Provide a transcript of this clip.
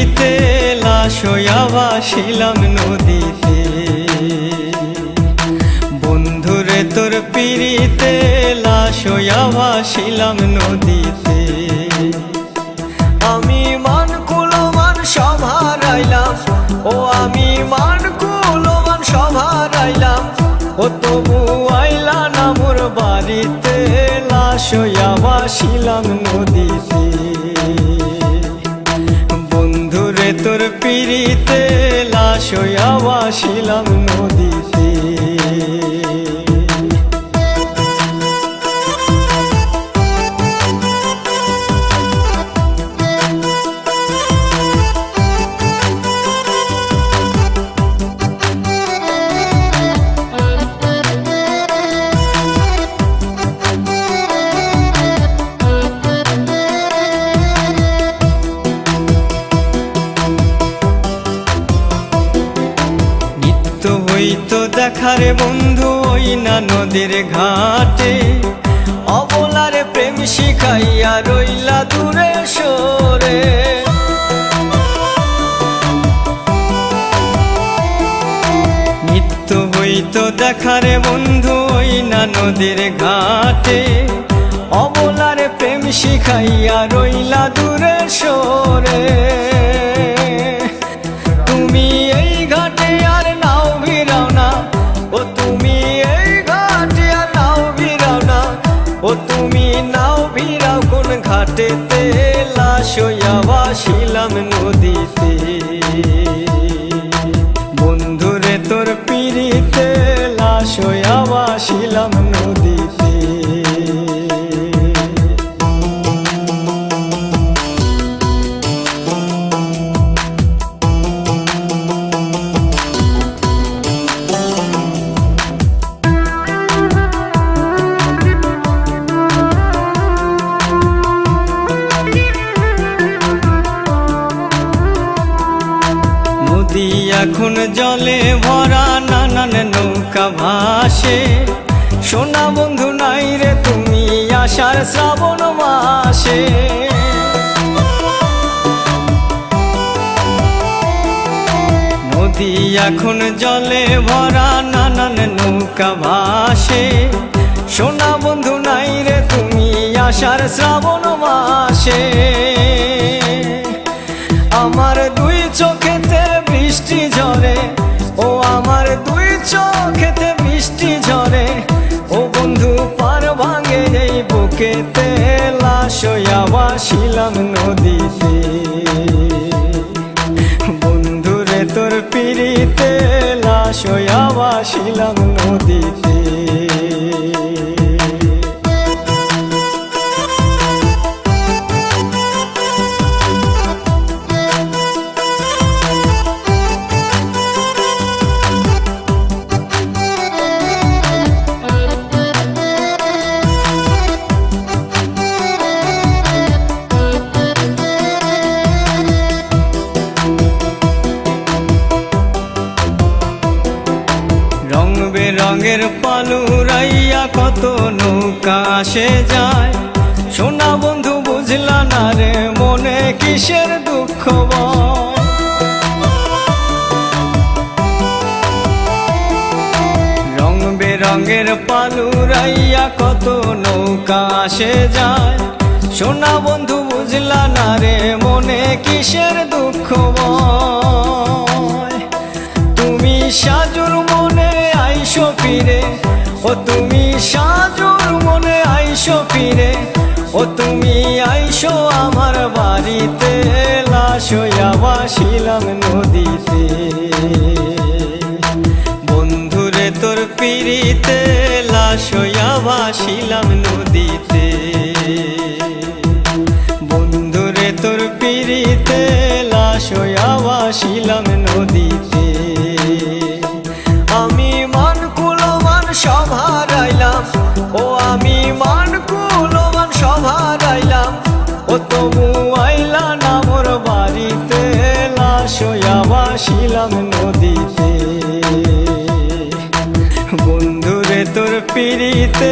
পিড়িতে লাশ হইয়া ভাসিলাম নদীতে। বন্ধুরে তোর পিড়িতে লাশ হইয়া ভাসিলাম নদীতে। আমি মান কুলমান সব হারাইলাম, ও আমি মান কুলমান সব হারাইলাম, ও তবু আইলা না মোর বাড়িতে লাশ হইয়া ভাসিলাম নদীতে। বন্ধুরে তোর পিড়িতে লাশ হইয়া ভাসিলাম নদীতে। হইতো দেখারে বন্ধু ওই না নদীর ঘাটে, অবলারে প্রেম শিখাইয়া রইলা দূরে সরে। নিত্য হইতো দেখারে বন্ধু ওই না নদীর ঘাটে, অবলারে প্রেম শিখাইয়া রইলা দূরে সরে। তুমি এই ঘাটে আর নাও ভিড়াও না, ও তুমি এই ঘাটে আর নাও ভিড়াও না, ও তুমি নাও ভিড়াও কোন ঘাটেতে লাশ হইয়া ভাসিলাম নদীতে। বন্ধুরে তোর পিড়িতে লাশ হইয়া ভাসিলাম নদীতে। নদী এখন জলে ভরা, নানান নৌকা ভাসে। সোনা বন্ধু নাই রে তুমি আষাঢ় শ্রাবণ মাসে। নদী এখন জলে ভরা, নানান নৌকা ভাসে। সোনা বন্ধু নাই রে তুমি আষাঢ় শ্রাবণ মাসে। আমার দুই চোখেতে বৃষ্টি ঝরে, ও আমার দুই চোখেতে বৃষ্টি ঝরে, ও বন্ধু পার ভাঙে এই বুকেতে লাশ হইয়া ভাসিলাম নদীতে। বন্ধুরে তোর পিড়িতে লাশ হইয়া ভাসিলাম নদীতে। রং বেরঙের পালুরাইয়া কত নৌকা আসে যায়, সোনা বন্ধু বুঝলা না রে মনে কিসের দুঃখ বল। রং বেরঙের পালুরাইয়া কত নৌকা আসে যায়, সোনা বন্ধু বুঝলা না রে মনে কিসের দুঃখ বল। তুমি সাজুর মনে আইসো ফিরে, ও তুমি সাজুর মনে আইসো ফিরে, ও তুমি আইসো আমার বাড়িতে লাশ হইয়া ভাসিলাম নদীতে। বন্ধুরে তোর পিড়িতে লাশ হইয়া ভাসিলাম নদীতে। বন্ধুরে তোর পিড়িতে লাশ হইয়া ভাসিলাম নদীতে। আমি মান কুলমান সব হারাইলাম, ও আমি মান কুলমান সব হারাইলাম, ও তবু আইলা না মোর বাড়িতে লাশ হইয়া ভাসিলাম নদীতে। বন্ধুরে তোর পিড়িতে